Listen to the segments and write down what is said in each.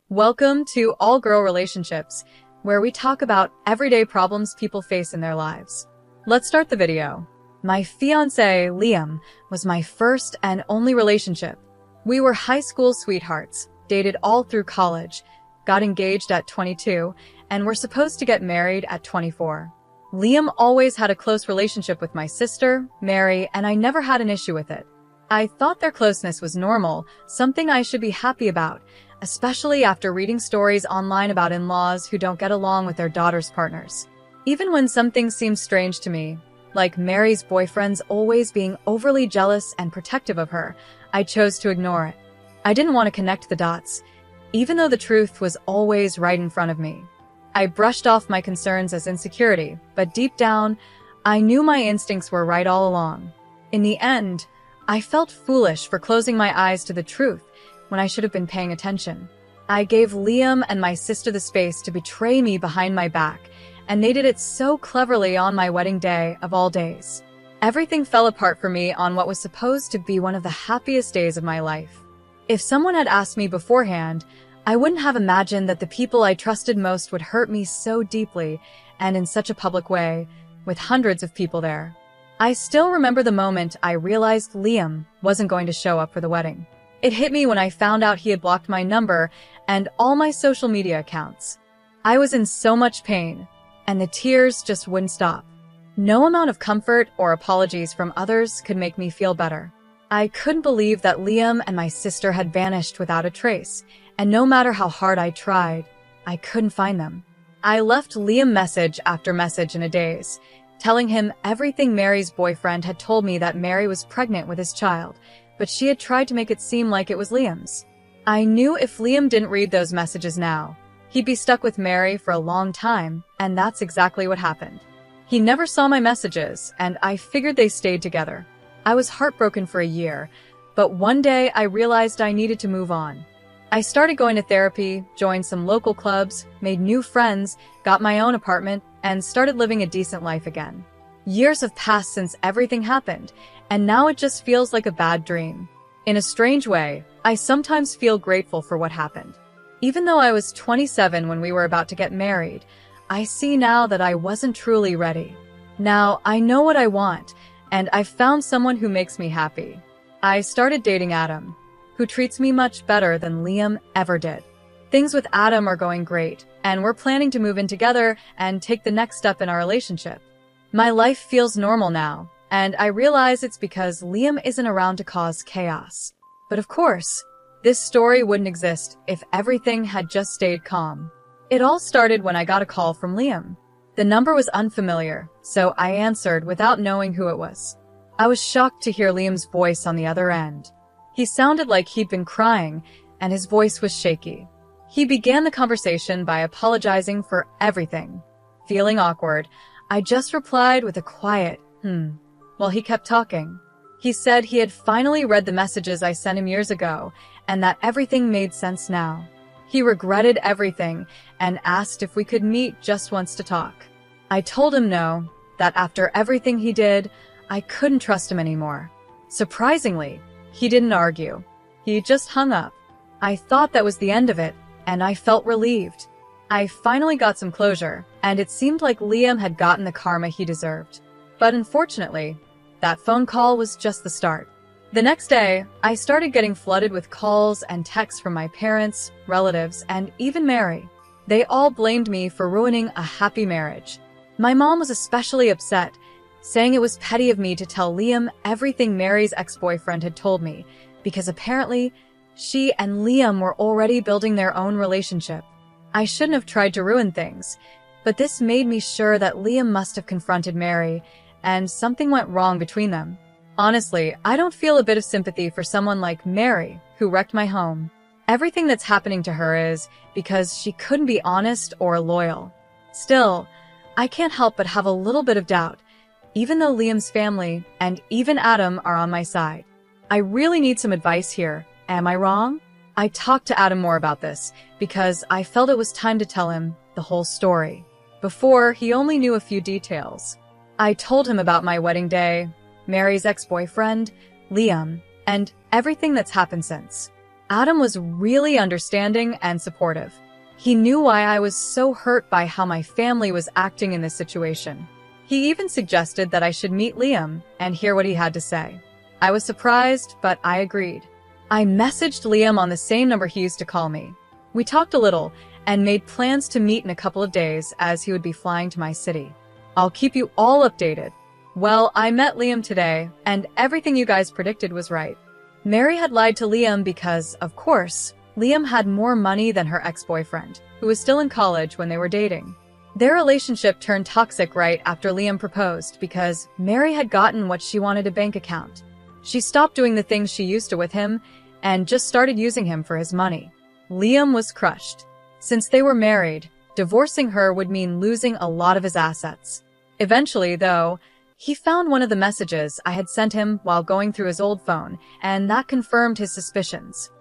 Welcome to All Girl Relationships, where we talk about everyday problems people face in their lives. Let's start the video. My fiancé, Liam, was my first and only relationship. We were high school sweethearts, dated all through college, got engaged at 22, and were supposed to get married at 24. Liam always had a close relationship with my sister, Mary, and I never had an issue with it. I thought their closeness was normal, something I should be happy about, especially after reading stories online about in-laws who don't get along with their daughter's partners. Even when something seemed strange to me, like Mary's boyfriend's always being overly jealous and protective of her, I chose to ignore it. I didn't want to connect the dots, even though the truth was always right in front of me. I brushed off my concerns as insecurity, but deep down, I knew my instincts were right all along. In the end, I felt foolish for closing my eyes to the truth when I should have been paying attention. I gave Liam and my sister the space to betray me behind my back, and they did it so cleverly on my wedding day of all days. Everything fell apart for me on what was supposed to be one of the happiest days of my life. If someone had asked me beforehand, I wouldn't have imagined that the people I trusted most would hurt me so deeply and in such a public way, with hundreds of people there. I still remember the moment I realized Liam wasn't going to show up for the wedding. It hit me when I found out he had blocked my number and all my social media accounts. I was in so much pain, and the tears just wouldn't stop. No amount of comfort or apologies from others could make me feel better. I couldn't believe that Liam and my sister had vanished without a trace, and no matter how hard I tried, I couldn't find them. I left Liam message after message in a daze, telling him everything Mary's boyfriend had told me, that Mary was pregnant with his child, but she had tried to make it seem like it was Liam's. I knew if Liam didn't read those messages now, he'd be stuck with Mary for a long time, and that's exactly what happened. He never saw my messages, and I figured they stayed together. I was heartbroken for a year, but one day I realized I needed to move on. I started going to therapy, joined some local clubs, made new friends, got my own apartment, and started living a decent life again. Years have passed since everything happened, and now it just feels like a bad dream. In a strange way, I sometimes feel grateful for what happened. Even though I was 27 when we were about to get married, I see now that I wasn't truly ready. Now I know what I want, and I've found someone who makes me happy. I started dating Adam, who treats me much better than Liam ever did. Things with Adam are going great, and we're planning to move in together and take the next step in our relationship. My life feels normal now, and I realize it's because Liam isn't around to cause chaos. But of course, this story wouldn't exist if everything had just stayed calm. It all started when I got a call from Liam. The number was unfamiliar, so I answered without knowing who it was. I was shocked to hear Liam's voice on the other end. He sounded like he'd been crying, and his voice was shaky. He began the conversation by apologizing for everything. Feeling awkward, I just replied with a quiet, while he kept talking. He said he had finally read the messages I sent him years ago, and that everything made sense now. He regretted everything and asked if we could meet just once to talk. I told him no, that after everything he did, I couldn't trust him anymore. Surprisingly, he didn't argue. He just hung up. I thought that was the end of it, and I felt relieved. I finally got some closure, and it seemed like Liam had gotten the karma he deserved. But unfortunately, that phone call was just the start. The next day, I started getting flooded with calls and texts from my parents, relatives, and even Mary. They all blamed me for ruining a happy marriage. My mom was especially upset, saying it was petty of me to tell Liam everything Mary's ex-boyfriend had told me, because apparently, she and Liam were already building their own relationship. I shouldn't have tried to ruin things, but this made me sure that Liam must have confronted Mary, and something went wrong between them. Honestly, I don't feel a bit of sympathy for someone like Mary, who wrecked my home. Everything that's happening to her is because she couldn't be honest or loyal. Still, I can't help but have a little bit of doubt, even though Liam's family and even Adam are on my side. I really need some advice here. Am I wrong? I talked to Adam more about this because I felt it was time to tell him the whole story. Before, he only knew a few details. I told him about my wedding day, Mary's ex-boyfriend, Liam, and everything that's happened since. Adam was really understanding and supportive. He knew why I was so hurt by how my family was acting in this situation. He even suggested that I should meet Liam and hear what he had to say. I was surprised, but I agreed. I messaged Liam on the same number he used to call me. We talked a little and made plans to meet in a couple of days as he would be flying to my city. I'll keep you all updated. Well, I met Liam today, and everything you guys predicted was right. Mary had lied to Liam because, of course, Liam had more money than her ex-boyfriend, who was still in college when they were dating. Their relationship turned toxic right after Liam proposed because Mary had gotten what she wanted: a bank account. She stopped doing the things she used to with him and just started using him for his money. Liam was crushed. Since they were married, divorcing her would mean losing a lot of his assets. Eventually, though, he found one of the messages I had sent him while going through his old phone, and that confirmed his suspicions.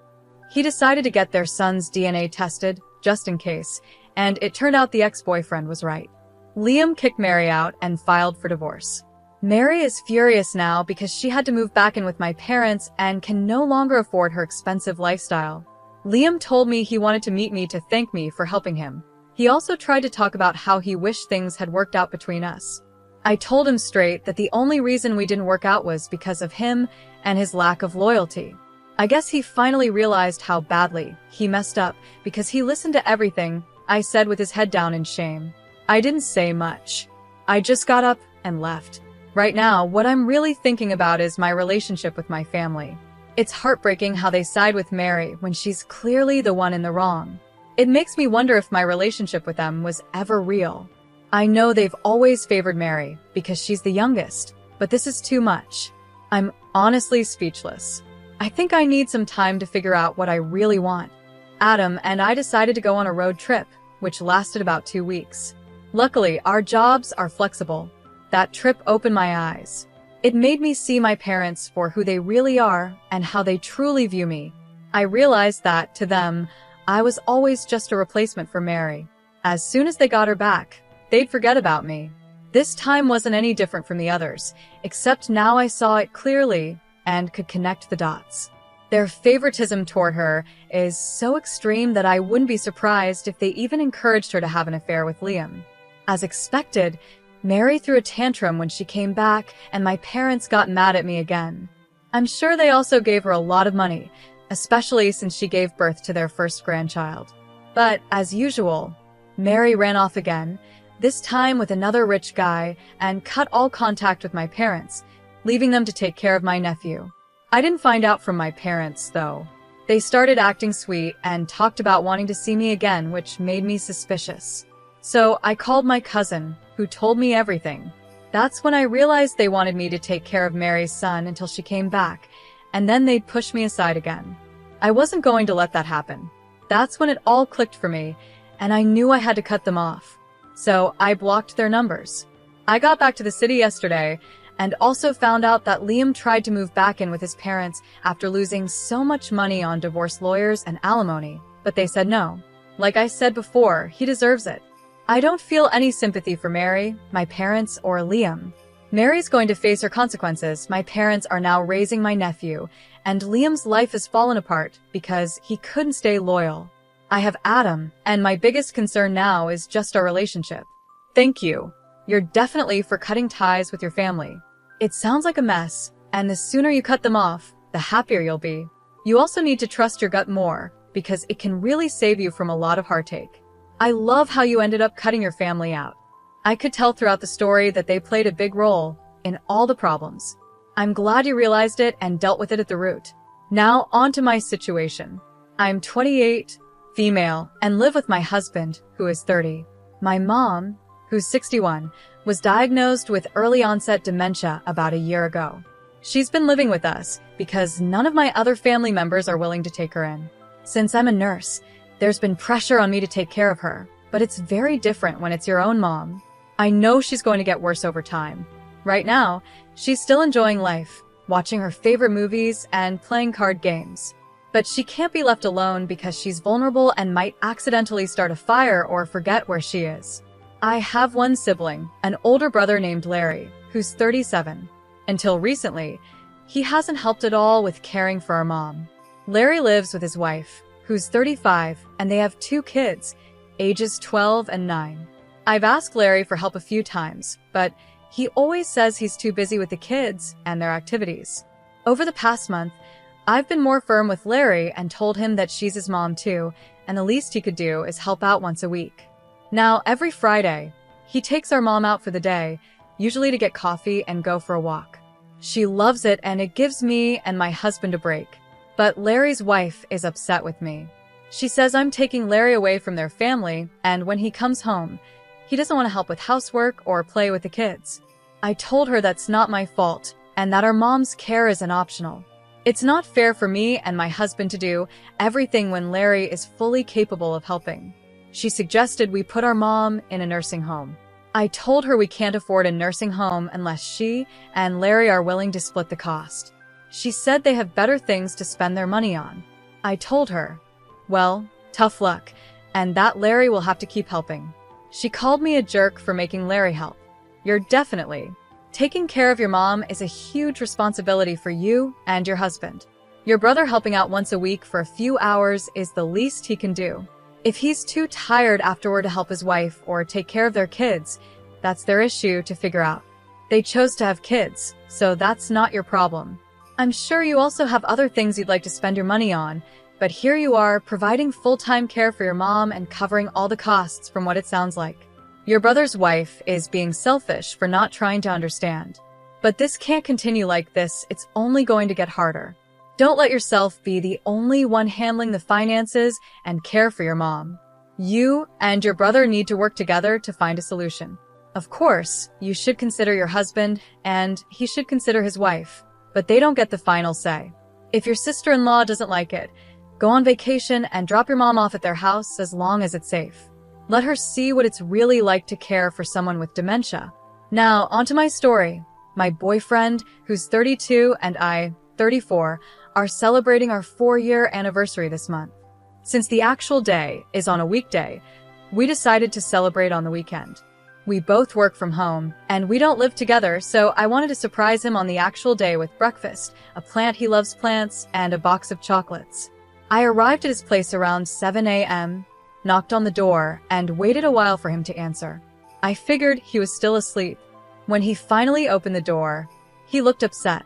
He decided to get their son's DNA tested, just in case, and it turned out the ex-boyfriend was right. Liam kicked Mary out and filed for divorce. Mary is furious now because she had to move back in with my parents and can no longer afford her expensive lifestyle. Liam told me he wanted to meet me to thank me for helping him. He also tried to talk about how he wished things had worked out between us. I told him straight that the only reason we didn't work out was because of him and his lack of loyalty. I guess he finally realized how badly he messed up because he listened to everything I said with his head down in shame. I didn't say much. I just got up and left. Right now, what I'm really thinking about is my relationship with my family. It's heartbreaking how they side with Mary when she's clearly the one in the wrong. It makes me wonder if my relationship with them was ever real. I know they've always favored Mary because she's the youngest, but this is too much. I'm honestly speechless. I think I need some time to figure out what I really want. Adam and I decided to go on a road trip, which lasted about 2 weeks. Luckily, our jobs are flexible. That trip opened my eyes. It made me see my parents for who they really are and how they truly view me. I realized that, to them, I was always just a replacement for Mary. As soon as they got her back, they'd forget about me. This time wasn't any different from the others, except now I saw it clearly and could connect the dots. Their favoritism toward her is so extreme that I wouldn't be surprised if they even encouraged her to have an affair with Liam. As expected, Mary threw a tantrum when she came back, and my parents got mad at me again. I'm sure they also gave her a lot of money, especially since she gave birth to their first grandchild. But, as usual, Mary ran off again, this time with another rich guy, and cut all contact with my parents, leaving them to take care of my nephew. I didn't find out from my parents, though. They started acting sweet and talked about wanting to see me again, which made me suspicious. So I called my cousin, who told me everything. That's when I realized they wanted me to take care of Mary's son until she came back, and then they'd push me aside again. I wasn't going to let that happen. That's when it all clicked for me, and I knew I had to cut them off. So I blocked their numbers. I got back to the city yesterday and also found out that Liam tried to move back in with his parents after losing so much money on divorce lawyers and alimony, but they said no. Like I said before, he deserves it. I don't feel any sympathy for Mary, my parents, or Liam. Mary's going to face her consequences. My parents are now raising my nephew, and Liam's life has fallen apart because he couldn't stay loyal. I have Adam, and my biggest concern now is just our relationship. Thank you. You're definitely for cutting ties with your family. It sounds like a mess, and the sooner you cut them off, the happier you'll be. You also need to trust your gut more, because it can really save you from a lot of heartache. I love how you ended up cutting your family out. I could tell throughout the story that they played a big role in all the problems. I'm glad you realized it and dealt with it at the root. Now on to my situation. I'm 28, female, and live with my husband, who is 30. My mom, who's 61, was diagnosed with early onset dementia about a year ago. She's been living with us because none of my other family members are willing to take her in. Since I'm a nurse, there's been pressure on me to take care of her, but it's very different when it's your own mom. I know she's going to get worse over time. Right now, she's still enjoying life, watching her favorite movies and playing card games. But she can't be left alone because she's vulnerable and might accidentally start a fire or forget where she is. I have one sibling, an older brother named Larry, who's 37. Until recently, he hasn't helped at all with caring for our mom. Larry lives with his wife, who's 35, and they have 2 kids, ages 12 and 9. I've asked Larry for help a few times, but he always says he's too busy with the kids and their activities. Over the past month, I've been more firm with Larry and told him that she's his mom too, and the least he could do is help out once a week. Now, every Friday, he takes our mom out for the day, usually to get coffee and go for a walk. She loves it, and it gives me and my husband a break. But Larry's wife is upset with me. She says I'm taking Larry away from their family, and when he comes home, he doesn't want to help with housework or play with the kids. I told her that's not my fault, and that our mom's care isn't optional. It's not fair for me and my husband to do everything when Larry is fully capable of helping. She suggested we put our mom in a nursing home. I told her we can't afford a nursing home unless she and Larry are willing to split the cost. She said they have better things to spend their money on. I told her, well, tough luck, and that Larry will have to keep helping. She called me a jerk for making Larry help. You're definitely. Taking care of your mom is a huge responsibility for you and your husband. Your brother helping out once a week for a few hours is the least he can do. If he's too tired afterward to help his wife or take care of their kids, that's their issue to figure out. They chose to have kids, so that's not your problem. I'm sure you also have other things you'd like to spend your money on, but here you are providing full-time care for your mom and covering all the costs from what it sounds like. Your brother's wife is being selfish for not trying to understand. But this can't continue like this, it's only going to get harder. Don't let yourself be the only one handling the finances and care for your mom. You and your brother need to work together to find a solution. Of course, you should consider your husband and he should consider his wife, but they don't get the final say. If your sister-in-law doesn't like it, go on vacation and drop your mom off at their house as long as it's safe. Let her see what it's really like to care for someone with dementia. Now, onto my story. My boyfriend, who's 32, and I, 34, are celebrating our 4-year anniversary this month. Since the actual day is on a weekday, we decided to celebrate on the weekend. We both work from home, and we don't live together, so I wanted to surprise him on the actual day with breakfast, a plant he loves plants, and a box of chocolates. I arrived at his place around 7 a.m., knocked on the door, and waited a while for him to answer. I figured he was still asleep. When he finally opened the door, he looked upset.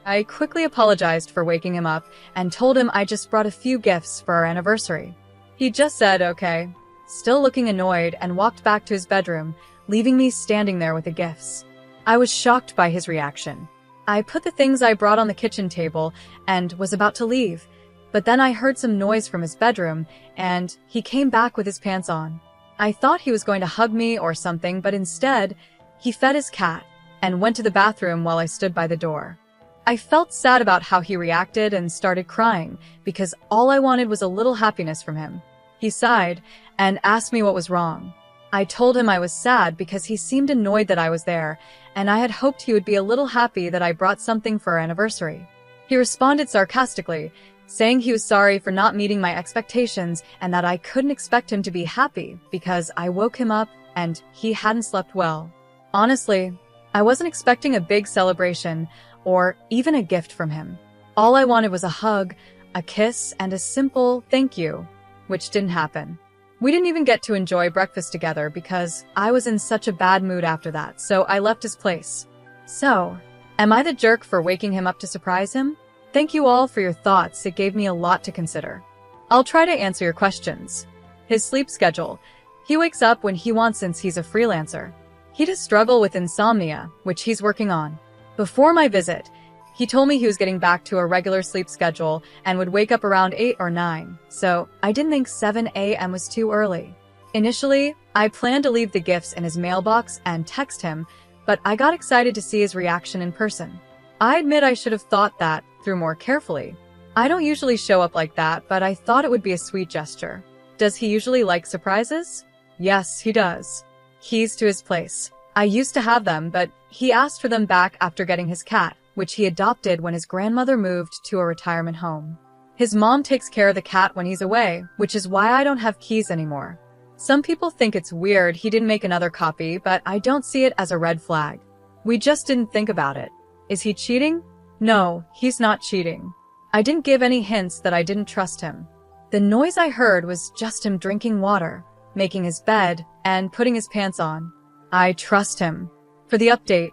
I quickly apologized for waking him up and told him I just brought a few gifts for our anniversary. He just said, okay, still looking annoyed, and walked back to his bedroom, leaving me standing there with the gifts. I was shocked by his reaction. I put the things I brought on the kitchen table and was about to leave, but then I heard some noise from his bedroom, and he came back with his pants on. I thought he was going to hug me or something, but instead, he fed his cat and went to the bathroom while I stood by the door. I felt sad about how he reacted and started crying because all I wanted was a little happiness from him. He sighed and asked me what was wrong. I told him I was sad because he seemed annoyed that I was there, and I had hoped he would be a little happy that I brought something for our anniversary. He responded sarcastically, saying he was sorry for not meeting my expectations and that I couldn't expect him to be happy because I woke him up and he hadn't slept well. Honestly, I wasn't expecting a big celebration or even a gift from him. All I wanted was a hug, a kiss, and a simple thank you, which didn't happen. We didn't even get to enjoy breakfast together because I was in such a bad mood after that, so I left his place. So, am I the jerk for waking him up to surprise him? Thank you all for your thoughts, it gave me a lot to consider. I'll try to answer your questions. His sleep schedule. He wakes up when he wants since he's a freelancer. He does struggle with insomnia, which he's working on. Before my visit, he told me he was getting back to a regular sleep schedule and would wake up around 8 or 9, so I didn't think 7 a.m. was too early. Initially, I planned to leave the gifts in his mailbox and text him, but I got excited to see his reaction in person. I admit I should have thought that through more carefully. I don't usually show up like that, but I thought it would be a sweet gesture. Does he usually like surprises? Yes, he does. Keys to his place. I used to have them, but he asked for them back after getting his cat, which he adopted when his grandmother moved to a retirement home. His mom takes care of the cat when he's away, which is why I don't have keys anymore. Some people think it's weird he didn't make another copy, but I don't see it as a red flag. We just didn't think about it. Is he cheating? No, he's not cheating. I didn't give any hints that I didn't trust him. The noise I heard was just him drinking water, making his bed, and putting his pants on. I trust him. For the update,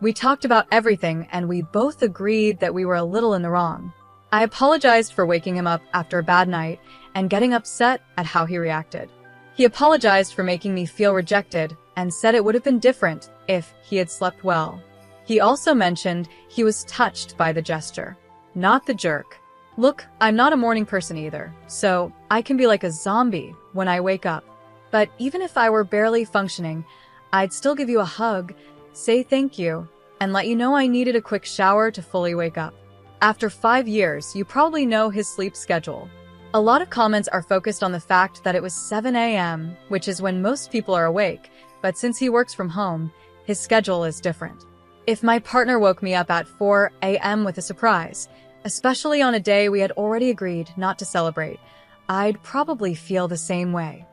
we talked about everything and we both agreed that we were a little in the wrong. I apologized for waking him up after a bad night and getting upset at how he reacted. He apologized for making me feel rejected and said it would have been different if he had slept well. He also mentioned he was touched by the gesture, not the jerk. Look, I'm not a morning person either, so I can be like a zombie when I wake up. But even if I were barely functioning, I'd still give you a hug, say thank you, and let you know I needed a quick shower to fully wake up. After 5 years, you probably know his sleep schedule. A lot of comments are focused on the fact that it was 7 a.m., which is when most people are awake, but since he works from home, his schedule is different. If my partner woke me up at 4 a.m. with a surprise, especially on a day we had already agreed not to celebrate, I'd probably feel the same way.